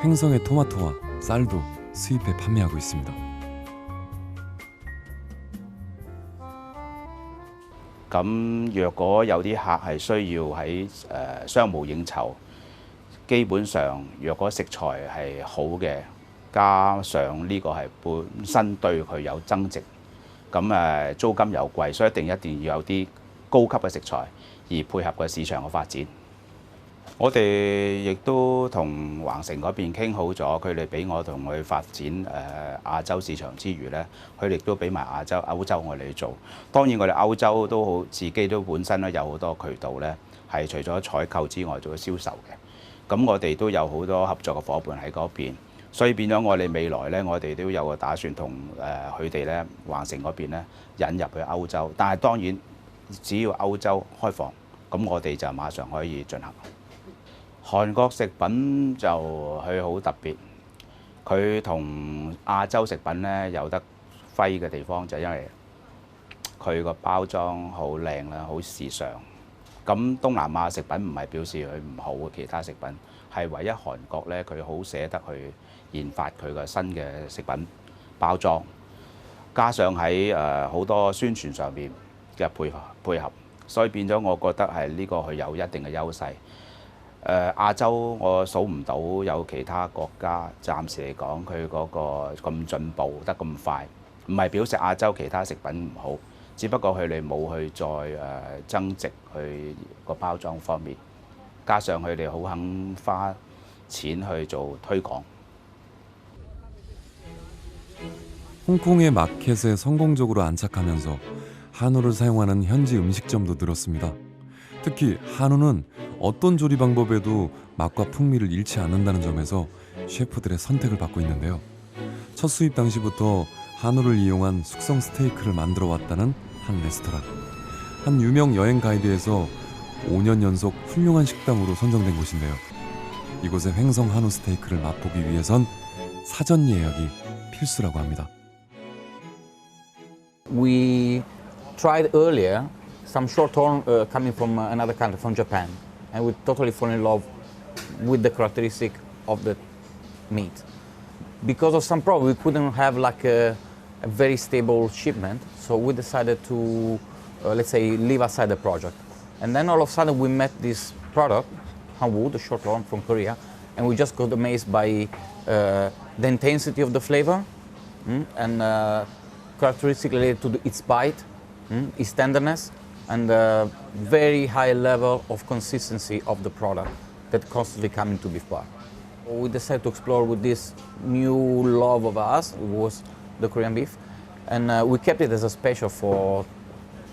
횡성의 토마토와 쌀도 수입해 판매하고 있습니다. 咁若果有啲客係需要喺商務應酬，基本上若果食材係好嘅，加上呢個係本身對佢有增值，咁租金又貴，所以一定要有啲高級嘅食材，而配合個市場嘅發展。我哋亦都同橫城嗰邊傾好咗，佢哋俾我同佢發展亞洲市場之餘呢，佢哋都俾埋歐洲我哋做。當然我哋歐洲都好，自己都本身咧有好多渠道呢，係除咗採購之外做銷售嘅。咁我哋都有好多合作嘅伙伴喺嗰邊，所以變咗我哋未來呢，我哋都有個打算同佢哋呢橫城嗰邊呢引入去歐洲。但係當然只要歐洲開放，咁我哋就馬上可以進行。韓國食品就佢好特別，佢同亞洲食品咧有得揮嘅地方就因為佢個包裝好靚啦，好時尚。咁東南亞食品唔係表示佢唔好嘅，其他食品係唯一韓國咧佢好捨得去研發佢個新嘅食品包裝，加上喺好多宣傳上面嘅配合，所以變咗我覺得係呢個佢有一定嘅優勢。亞洲我數唔到有其他國家，暫時嚟講佢嗰個咁進步得咁快，唔係表示亞洲其他食品唔好，只不過佢哋冇去再增值去個包裝方面，加上佢哋好肯花錢去做推廣。 홍콩의 마켓에 성공적으로 안착하면서 한우를 사용하는 현지 음식점도 늘었습니다. 특히 한우는 어떤 조리 방법에도 맛과 풍미를 잃지 않는다는 점에서 셰프들의 선택을 받고 있는데요. 첫 수입 당시부터 한우를 이용한 숙성 스테이크를 만들어 왔다는 한 레스토랑. 한 유명 여행 가이드에서 5년 연속 훌륭한 식당으로 선정된 곳인데요. 이곳의 횡성 한우 스테이크를 맛보기 위해선 사전 예약이 필수라고 합니다. We tried earlier some short horn coming from another country, from Japan, and we totally fall in love with the characteristic of the meat. Because of some problem, we couldn't have like a very stable shipment, so we decided to, let's say, leave aside the project. And then all of a sudden we met this product, Hanwoo, the short horn from Korea, and we just got amazed by the intensity of the flavor and characteristic related to its bite, its tenderness, and the very high level of consistency of the product that constantly come into beef bar. We decided to explore with this new love of us, it was the Korean beef, and we kept it as a special for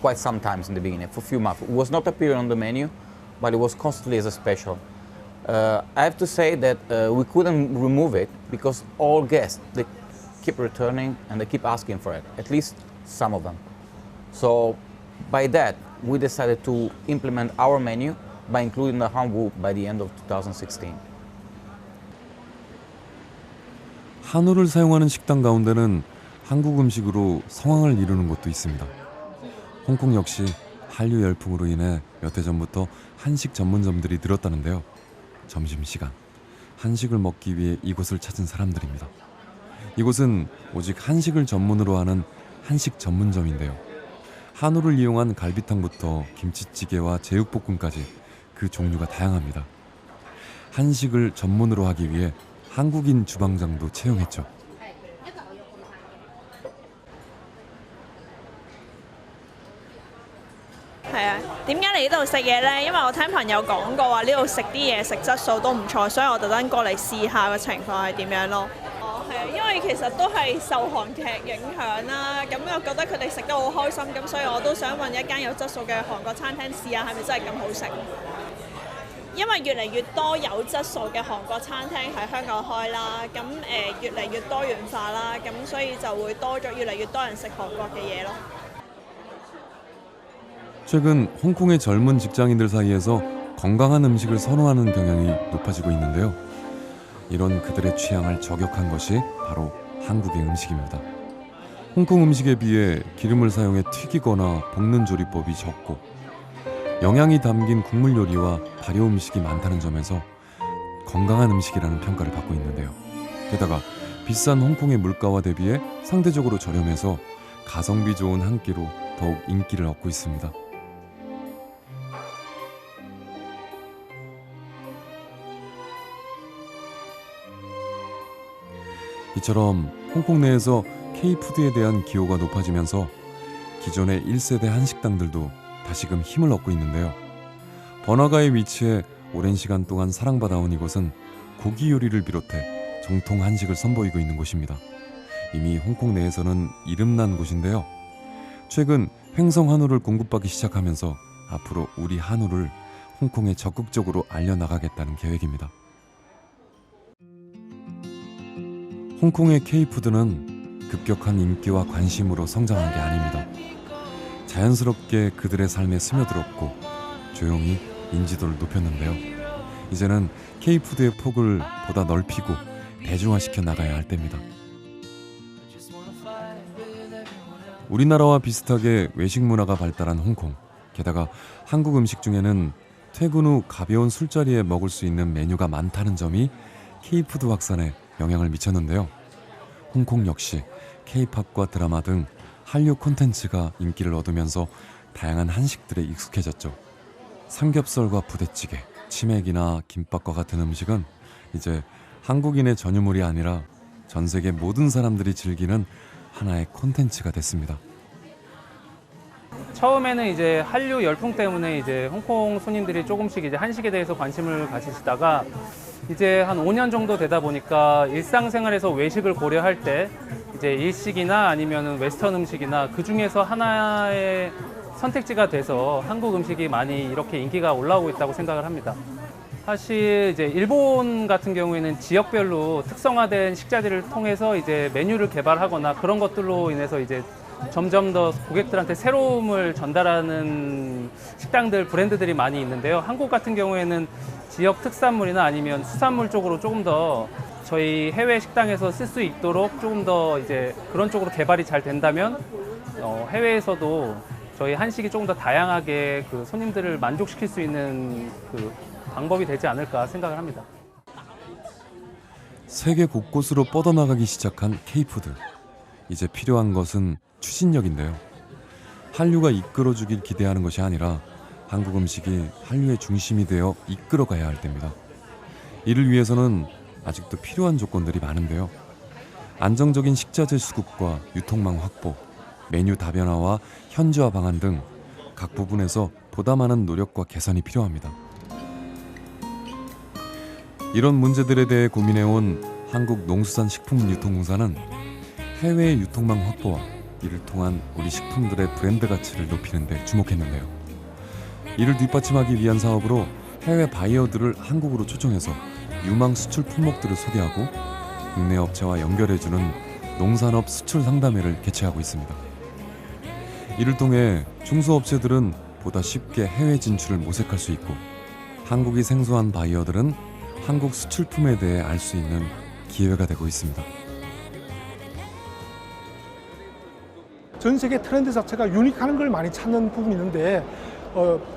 quite some times in the beginning, for a few months. It was not appearing on the menu, but it was constantly as a special. I have to say that we couldn't remove it because all guests, they keep returning and they keep asking for it, at least some of them. So by that, we decided to implement our menu by including the Hanwoo by the end of 2016. 한우를 사용하는 식당 가운데는 한국 음식으로 성황을 이루는 곳도 있습니다. 홍콩 역시 한류 열풍으로 인해 몇 해 전부터 한식 전문점들이 늘었다는데요. 점심시간 한식을 먹기 위해 이곳을 찾은 사람들입니다. 이곳은 오직 한식을 전문으로 하는 한식 전문점인데요. 한우를 이용한 갈비탕부터 김치찌개와 제육볶음까지 그 종류가 다양합니다. 한식을 전문으로 하기 위해 한국인 주방장도 채용했죠. 係啊，點解嚟呢度食嘢呢？因為我聽朋友講過話呢度食啲嘢食質素都唔錯，所以我特登過嚟試下個情況係點樣咯。哦，係啊，因為其實都係受韓劇影響啦，咁我覺得佢哋食得好開心，咁所以我都想揾一間有質素嘅韓國餐廳試下係咪真係咁好食。因為越嚟越多有質素嘅韓國餐廳喺香港開啦，咁越嚟越多元化啦，咁所以就會多咗越嚟越多人食韓國嘅嘢咯。 최근 홍콩의 젊은 직장인들 사이에서 건강한 음식을 선호하는 경향이 높아지고 있는데요. 이런 그들의 취향을 저격한 것이 바로 한국의 음식입니다. 홍콩 음식에 비해 기름을 사용해 튀기거나 볶는 조리법이 적고 영양이 담긴 국물 요리와 발효 음식이 많다는 점에서 건강한 음식이라는 평가를 받고 있는데요. 게다가 비싼 홍콩의 물가와 대비해 상대적으로 저렴해서 가성비 좋은 한 끼로 더욱 인기를 얻고 있습니다. 이처럼 홍콩 내에서 K푸드에 대한 기호가 높아지면서 기존의 1세대 한식당들도 다시금 힘을 얻고 있는데요. 번화가에 위치해 오랜 시간 동안 사랑받아온 이곳은 고기 요리를 비롯해 정통 한식을 선보이고 있는 곳입니다. 이미 홍콩 내에서는 이름난 곳인데요. 최근 횡성 한우를 공급받기 시작하면서 앞으로 우리 한우를 홍콩에 적극적으로 알려나가겠다는 계획입니다. 홍콩의 K푸드는 급격한 인기와 관심으로 성장한 게 아닙니다. 자연스럽게 그들의 삶에 스며들었고 조용히 인지도를 높였는데요. 이제는 K푸드의 폭을 보다 넓히고 대중화시켜 나가야 할 때입니다. 우리나라와 비슷하게 외식 문화가 발달한 홍콩. 게다가 한국 음식 중에는 퇴근 후 가벼운 술자리에 먹을 수 있는 메뉴가 많다는 점이 K푸드 확산에 영향을 미쳤는데요. 홍콩 역시 K-팝과 드라마 등 한류 콘텐츠가 인기를 얻으면서 다양한 한식들에 익숙해졌죠. 삼겹살과 부대찌개, 치맥이나 김밥과 같은 음식은 이제 한국인의 전유물이 아니라 전 세계 모든 사람들이 즐기는 하나의 콘텐츠가 됐습니다. 처음에는 이제 한류 열풍 때문에 이제 홍콩 손님들이 조금씩 이제 한식에 대해서 관심을 가지시다가 이제 한 5년 정도 되다 보니까 일상생활에서 외식을 고려할 때 이제 일식이나 아니면은 웨스턴 음식이나 그 중에서 하나의 선택지가 돼서 한국 음식이 많이 이렇게 인기가 올라오고 있다고 생각을 합니다. 사실 이제 일본 같은 경우에는 지역별로 특성화된 식자재를 통해서 이제 메뉴를 개발하거나 그런 것들로 인해서 이제 점점 더 고객들한테 새로움을 전달하는 식당들, 브랜드들이 많이 있는데요. 한국 같은 경우에는 지역 특산물이나 아니면 수산물 쪽으로 조금 더 저희 해외 식당에서 쓸 수 있도록 조금 더 이제 그런 쪽으로 개발이 잘 된다면 해외에서도 저희 한식이 조금 더 다양하게 그 손님들을 만족시킬 수 있는 그 방법이 되지 않을까 생각을 합니다. 세계 곳곳으로 뻗어나가기 시작한 K푸드. 이제 필요한 것은 추진력인데요. 한류가 이끌어주길 기대하는 것이 아니라 한국 음식이 한류의 중심이 되어 이끌어가야 할 때입니다. 이를 위해서는 아직도 필요한 조건들이 많은데요. 안정적인 식자재 수급과 유통망 확보, 메뉴 다변화와 현지화 방안 등 각 부분에서 보다 많은 노력과 개선이 필요합니다. 이런 문제들에 대해 고민해온 한국농수산식품유통공사는 해외의 유통망 확보와 이를 통한 우리 식품들의 브랜드 가치를 높이는 데 주목했는데요. 이를 뒷받침하기 위한 사업으로 해외 바이어들을 한국으로 초청해서 유망 수출 품목들을 소개하고 국내 업체와 연결해주는 농산업 수출 상담회를 개최하고 있습니다. 이를 통해 중소업체들은 보다 쉽게 해외 진출을 모색할 수 있고 한국이 생소한 바이어들은 한국 수출품에 대해 알 수 있는 기회가 되고 있습니다. 전 세계 트렌드 자체가 유니크한 걸 많이 찾는 부분이 있는데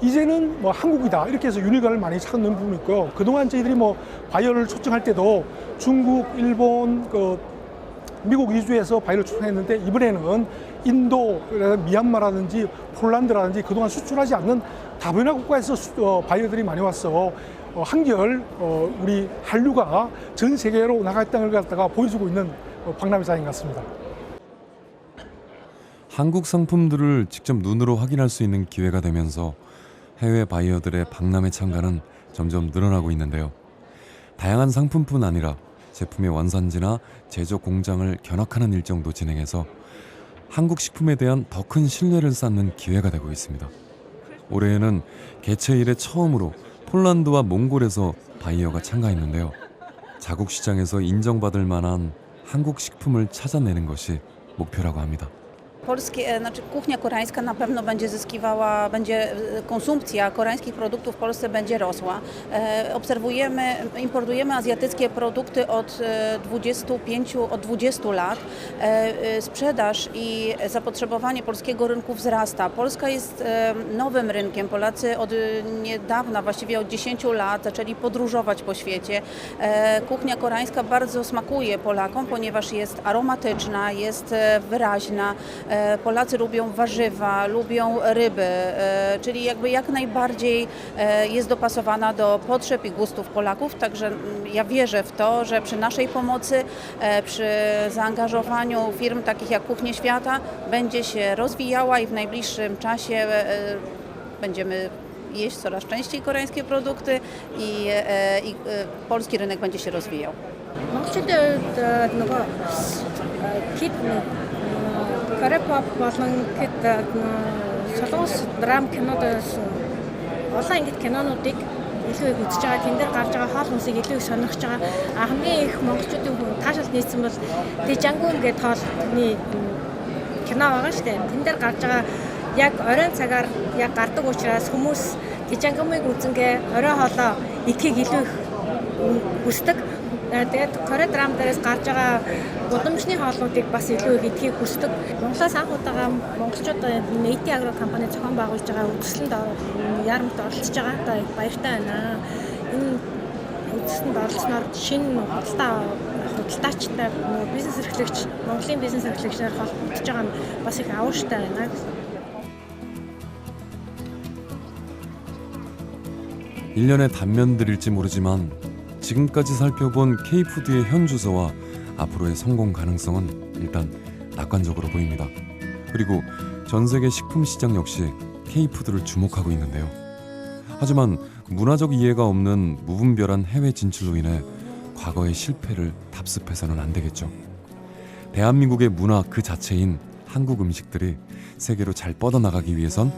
이제는 뭐 한국이다 이렇게 해서 유니가를 많이 찾는 부분이 있고요. 그동안 저희들이 뭐 바이어를 초청할 때도 중국, 일본, 미국 위주에서 바이어를 초청했는데 이번에는 인도, 미얀마라든지 폴란드라든지 그동안 수출하지 않는 다변화 국가에서 바이어들이 많이 왔어. 한결 우리 한류가 전 세계로 나갔다는 걸 갖다가 보여주고 있는 박람회장인 것 같습니다. 한국 상품들을 직접 눈으로 확인할 수 있는 기회가 되면서 해외 바이어들의 박람회 참가는 점점 늘어나고 있는데요. 다양한 상품뿐 아니라 제품의 원산지나 제조 공장을 견학하는 일정도 진행해서 한국 식품에 대한 더 큰 신뢰를 쌓는 기회가 되고 있습니다. 올해에는 개최 이래 처음으로 폴란드와 몽골에서 바이어가 참가했는데요. 자국 시장에서 인정받을 만한 한국 식품을 찾아내는 것이 목표라고 합니다. Kuchnia koreańska na pewno będzie konsumpcja koreańskich produktów w Polsce będzie rosła. Importujemy azjatyckie produkty od 20 lat. Sprzedaż i zapotrzebowanie polskiego rynku wzrasta. Polska jest nowym rynkiem. Polacy od niedawna, właściwie od 10 lat zaczęli podróżować po świecie. Kuchnia koreańska bardzo smakuje Polakom, ponieważ jest aromatyczna, jest wyraźna. Polacy lubią warzywa, lubią ryby, czyli jakby jak najbardziej jest dopasowana do potrzeb i gustów Polaków. Także ja wierzę w to, że przy naszej pomocy, przy zaangażowaniu firm takich jak Kuchnie Świata będzie się rozwijała i w najbliższym czasie będziemy jeść coraz częściej koreańskie produkty i polski rynek będzie się rozwijał. Корепоп болон гэд солонгос драм кинодоос олон ангид кинонуудыг илүү их үзэж байгаа. Тэн дээр гарч байгаа хоол хүнсийг илүү их сонирхож байгаа. Хамгийн их монголчуудын хүн таашаал нийцсэн бол Дэжангүн гэдэг хоолны кино байгаа шүү дээ. Тэн дээр гарч байгаа яг оройн цагаар яг гардаг учраас хүмүүс Дэжангүмыг үзэнгээ орой хоолоо идэхийг илүү их хүсдэг. Тэгээд Кore драм дээрээс гарч байгаа гудамжны хоолнуудыг бас илүү их идэхийг хүсдэг. Монголоос анх удаага монголчууд Нэйти агро компани зохион байгуулж байгаа үзэсгэлэнт яарамт оролцож байгаа. Одоо баяртай байна. Энэ үзэсгэлэнт оролцсноор шинэ худалдаачтай бизнес эрхлэгч, Монголын бизнес эрхлэгчээр холбогдож байгаа нь бас их авууштай байна. 1년의 단면들일지 모르지만 지금까지 살펴본 K푸드의 현 주소와 앞으로의 성공 가능성은 일단 낙관적으로 보입니다. 그리고 전 세계 식품 시장 역시 K푸드를 주목하고 있는데요. 하지만 문화적 이해가 없는 무분별한 해외 진출로 인해 과거의 실패를 답습해서는 안 되겠죠. 대한민국의 문화 그 자체인 한국 음식들이 세계로 잘 뻗어나가기 위해선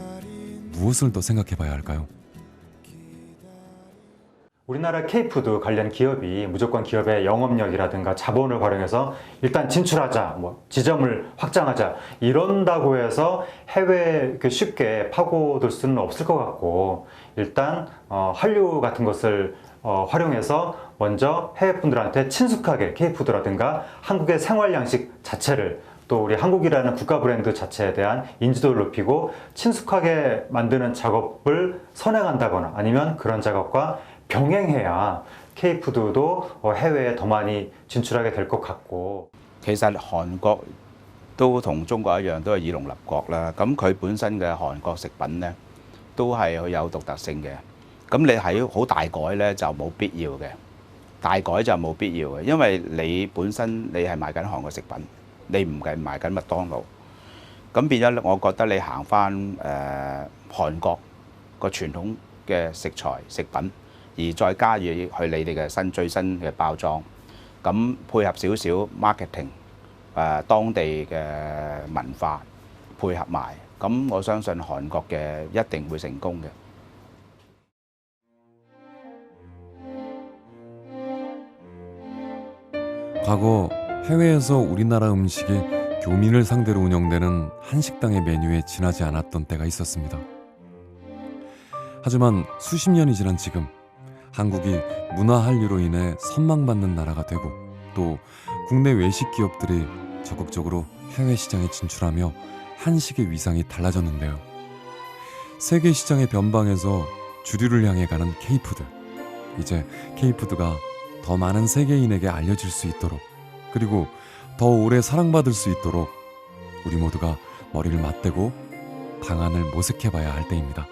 무엇을 더 생각해 봐야 할까요? 우리나라 K푸드 관련 기업이 무조건 기업의 영업력이라든가 자본을 활용해서 일단 진출하자, 지점을 확장하자 이런다고 해서 해외에 쉽게 파고들 수는 없을 것 같고 일단 한류 같은 것을 활용해서 먼저 해외분들한테 친숙하게 K푸드라든가 한국의 생활 양식 자체를 또 우리 한국이라는 국가 브랜드 자체에 대한 인지도를 높이고 친숙하게 만드는 작업을 선행한다거나 아니면 그런 작업과 병행해야 K푸드도 해외에 더 많이 진출하게 될 것 같고. 其實韓國都同中國一樣，都係以農立國啦。咁佢本身嘅韓國食品呢，都係好有獨特性嘅。咁你喺好大改呢，就冇必要嘅，大改就冇必要嘅，因為你本身你係賣緊韓國食品，你唔係賣緊麥當勞。咁變咗，我覺得你行翻韓國個傳統嘅食材食品。而再加入去你哋嘅最新嘅包裝，咁配合少少 marketing， 當地嘅文化配合埋，咁我相信韓國嘅一定會成功嘅。 과거 해외에서 우리나라 음식이 교민을 상대로 운영되는 한식당의 메뉴에 지나지 않았던 때가 있었습니다. 하지만 수십 년이 지난 지금 한국이 문화 한류로 인해 선망받는 나라가 되고 또 국내 외식 기업들이 적극적으로 해외 시장에 진출하며 한식의 위상이 달라졌는데요. 세계 시장의 변방에서 주류를 향해 가는 K푸드. 이제 K푸드가 더 많은 세계인에게 알려질 수 있도록, 그리고 더 오래 사랑받을 수 있도록 우리 모두가 머리를 맞대고 방안을 모색해봐야 할 때입니다.